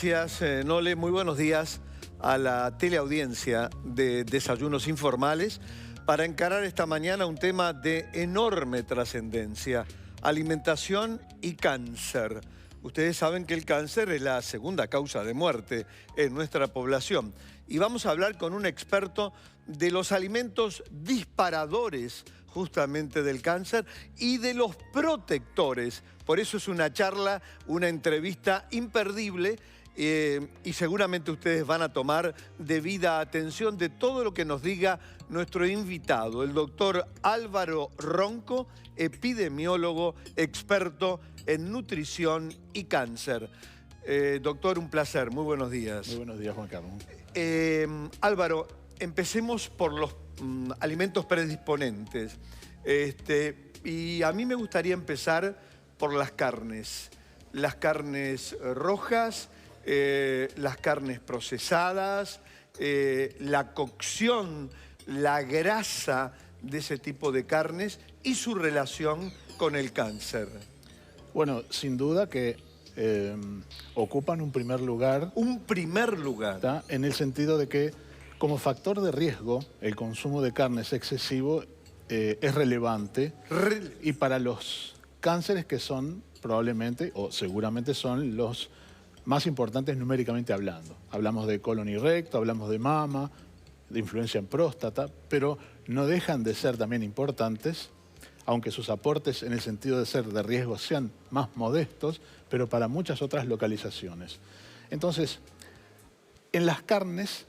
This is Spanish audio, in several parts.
Gracias, Nole. Muy buenos días a la teleaudiencia de Desayunos Informales para encarar esta mañana un tema de enorme trascendencia: alimentación y cáncer. Ustedes saben que el cáncer es la segunda causa de muerte en nuestra población. Y vamos a hablar con un experto de los alimentos disparadores justamente del cáncer y de los protectores. Por eso es una charla, una entrevista imperdible. Y seguramente ustedes van a tomar debida atención de todo lo que nos diga nuestro invitado, el doctor Álvaro Ronco, epidemiólogo, experto en nutrición y cáncer. Doctor, un placer, muy buenos días. Muy buenos días, Juan Carlos. Álvaro, empecemos por los alimentos predisponentes. Y a mí me gustaría empezar por las carnes rojas, las carnes procesadas, la cocción, la grasa de ese tipo de carnes y su relación con el cáncer. Bueno, sin duda que ocupan un primer lugar. Un primer lugar. ¿Está? En el sentido de que como factor de riesgo el consumo de carnes excesivo es relevante y para los cánceres que son probablemente o seguramente son los más importantes numéricamente hablando. Hablamos de colon y recto, hablamos de mama, de influencia en próstata, pero no dejan de ser también importantes, aunque sus aportes en el sentido de ser de riesgo sean más modestos, pero para muchas otras localizaciones. Entonces, en las carnes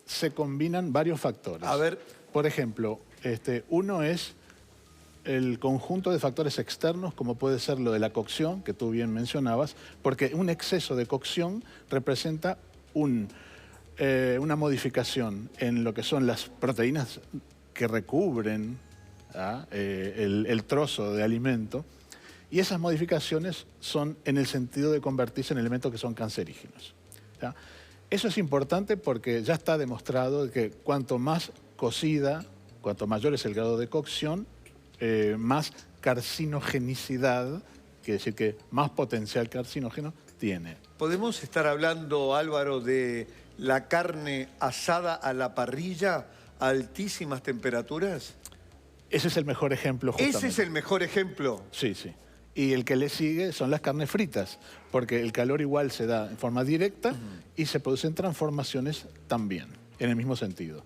se combinan varios factores. A ver. Por ejemplo, uno es el conjunto de factores externos, como puede ser lo de la cocción, que tú bien mencionabas, porque un exceso de cocción representa una modificación en lo que son las proteínas que recubren el trozo de alimento, y esas modificaciones son en el sentido de convertirse en elementos que son cancerígenos. ¿Ya? Eso es importante porque ya está demostrado que cuanto más cocida, cuanto mayor es el grado de cocción, más carcinogenicidad, quiere decir que más potencial carcinógeno tiene. ¿Podemos estar hablando, Álvaro, de la carne asada a la parrilla a altísimas temperaturas? Ese es el mejor ejemplo, justamente. ¿Ese es el mejor ejemplo? Sí, sí. Y el que le sigue son las carnes fritas, porque el calor igual se da en forma directa y se producen transformaciones también, en el mismo sentido.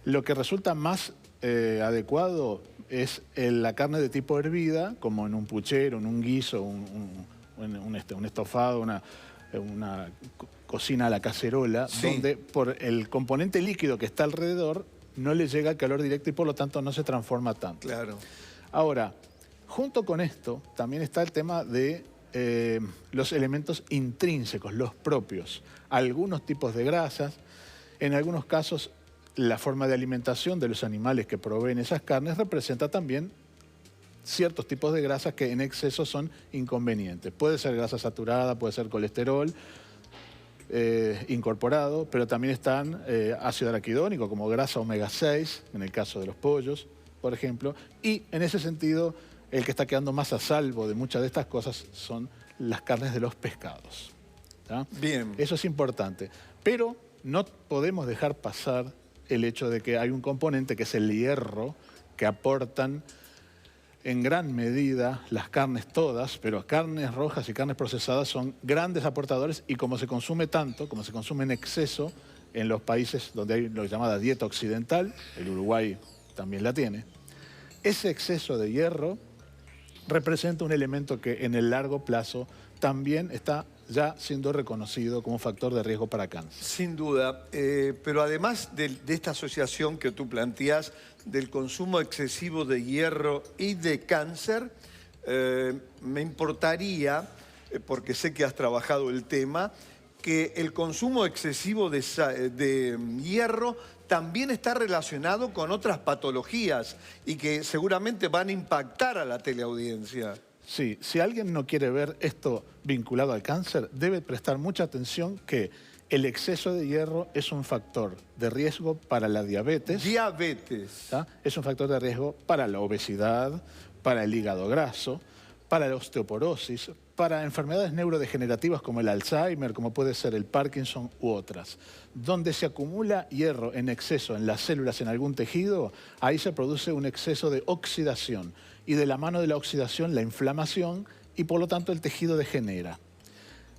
Lo que resulta más adecuado es la carne de tipo hervida, como en un puchero, en un guiso, un estofado, una cocina a la cacerola, sí, donde por el componente líquido que está alrededor no le llega el calor directo y por lo tanto no se transforma tanto. Claro. Ahora, junto con esto también está el tema de los elementos intrínsecos, los propios. Algunos tipos de grasas, en algunos casos la forma de alimentación de los animales que proveen esas carnes representa también ciertos tipos de grasas que en exceso son inconvenientes. Puede ser grasa saturada, puede ser colesterol incorporado, pero también están ácido araquidónico como grasa omega 6, en el caso de los pollos, por ejemplo. Y en ese sentido, el que está quedando más a salvo de muchas de estas cosas son las carnes de los pescados. ¿Tá? Bien. Eso es importante. Pero no podemos dejar pasar el hecho de que hay un componente que es el hierro, que aportan en gran medida las carnes todas, pero carnes rojas y carnes procesadas son grandes aportadores y como se consume tanto, como se consume en exceso en los países donde hay lo llamada dieta occidental, el Uruguay también la tiene, ese exceso de hierro representa un elemento que en el largo plazo también está ya siendo reconocido como factor de riesgo para cáncer. Sin duda, pero además de esta asociación que tú planteas del consumo excesivo de hierro y de cáncer, me importaría, porque sé que has trabajado el tema, que el consumo excesivo de hierro también está relacionado con otras patologías y que seguramente van a impactar a la teleaudiencia. Sí, si alguien no quiere ver esto vinculado al cáncer, debe prestar mucha atención que el exceso de hierro es un factor de riesgo para la diabetes. Diabetes. ¿Tá? Es un factor de riesgo para la obesidad, para el hígado graso, para la osteoporosis, para enfermedades neurodegenerativas como el Alzheimer, como puede ser el Parkinson u otras. Donde se acumula hierro en exceso en las células, en algún tejido, ahí se produce un exceso de oxidación. Y de la mano de la oxidación, la inflamación, y por lo tanto el tejido degenera.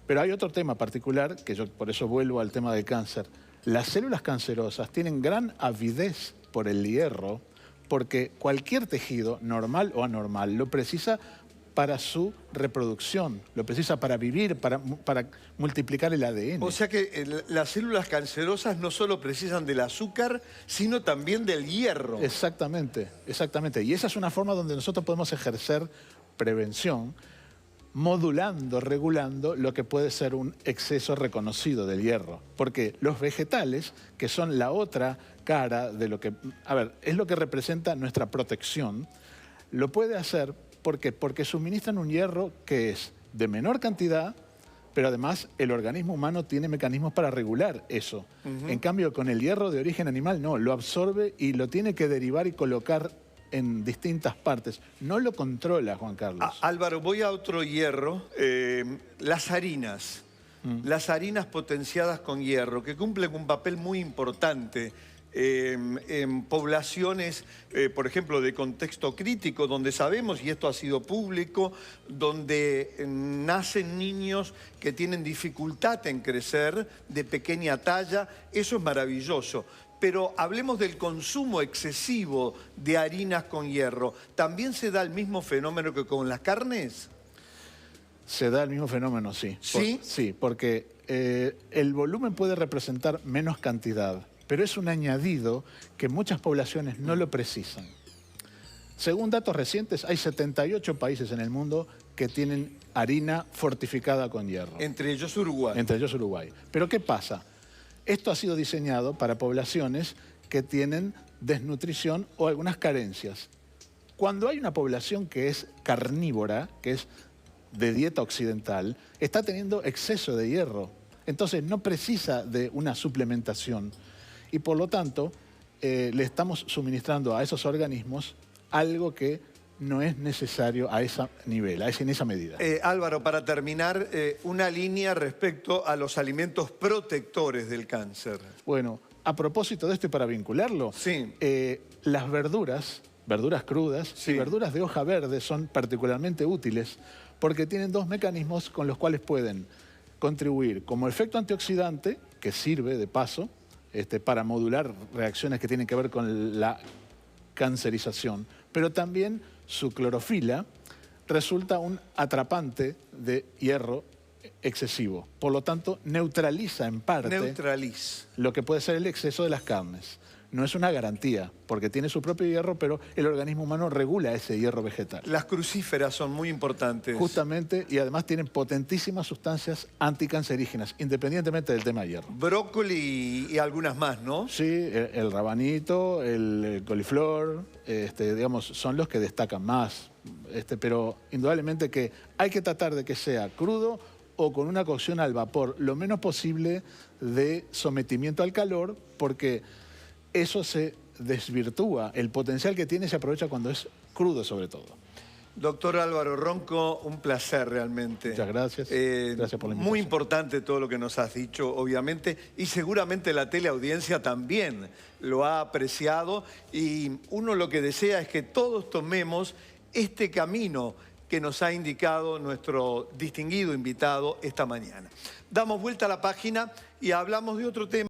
Pero hay otro tema particular, que yo por eso vuelvo al tema del cáncer. Las células cancerosas tienen gran avidez por el hierro, porque cualquier tejido, normal o anormal, lo precisa para su reproducción, lo precisa para vivir, para multiplicar el ADN. O sea que las células cancerosas no solo precisan del azúcar, sino también del hierro. Exactamente, exactamente. Y esa es una forma donde nosotros podemos ejercer prevención, modulando, regulando lo que puede ser un exceso reconocido del hierro. Porque los vegetales, que son la otra cara de lo que... A ver, es lo que representa nuestra protección, lo puede hacer, ¿por qué? Porque suministran un hierro que es de menor cantidad, pero además el organismo humano tiene mecanismos para regular eso. En cambio, con el hierro de origen animal, no, lo absorbe y lo tiene que derivar y colocar en distintas partes. No lo controla, Juan Carlos. Álvaro, voy a otro hierro. Las harinas. Las harinas potenciadas con hierro, que cumplen un papel muy importante en poblaciones, por ejemplo, de contexto crítico, donde sabemos, y esto ha sido público, donde nacen niños que tienen dificultad en crecer, de pequeña talla. Eso es maravilloso. Pero hablemos del consumo excesivo de harinas con hierro. ¿También se da el mismo fenómeno que con las carnes? Se da el mismo fenómeno, sí. ¿Sí? Sí, porque el volumen puede representar menos cantidad, pero es un añadido que muchas poblaciones no lo precisan. Según datos recientes, hay 78 países en el mundo que tienen harina fortificada con hierro. Entre ellos Uruguay. Entre ellos Uruguay. Pero ¿qué pasa? Esto ha sido diseñado para poblaciones que tienen desnutrición o algunas carencias. Cuando hay una población que es carnívora, que es de dieta occidental, está teniendo exceso de hierro. Entonces no precisa de una suplementación. Y por lo tanto, le estamos suministrando a esos organismos algo que no es necesario a ese nivel, en esa medida. Álvaro, para terminar, una línea respecto a los alimentos protectores del cáncer. Bueno, a propósito de esto y para vincularlo, sí. Las verduras crudas y verduras de hoja verde son particularmente útiles porque tienen dos mecanismos con los cuales pueden contribuir como efecto antioxidante, que sirve de paso para modular reacciones que tienen que ver con la cancerización, pero también su clorofila resulta un atrapante de hierro excesivo. Por lo tanto, neutraliza en parte lo que puede ser el exceso de las carnes. No es una garantía, porque tiene su propio hierro, pero el organismo humano regula ese hierro vegetal. Las crucíferas son muy importantes. Justamente, y además tienen potentísimas sustancias anticancerígenas, independientemente del tema de hierro. Brócoli y algunas más, ¿no? Sí, el rabanito, el coliflor, digamos, son los que destacan más. Pero indudablemente que hay que tratar de que sea crudo o con una cocción al vapor, lo menos posible de sometimiento al calor, porque eso se desvirtúa. El potencial que tiene se aprovecha cuando es crudo, sobre todo. Doctor Álvaro Ronco, un placer realmente. Muchas gracias. Gracias por la invitación. Muy importante todo lo que nos has dicho, obviamente, y seguramente la teleaudiencia también lo ha apreciado, y uno lo que desea es que todos tomemos este camino que nos ha indicado nuestro distinguido invitado esta mañana. Damos vuelta a la página y hablamos de otro tema.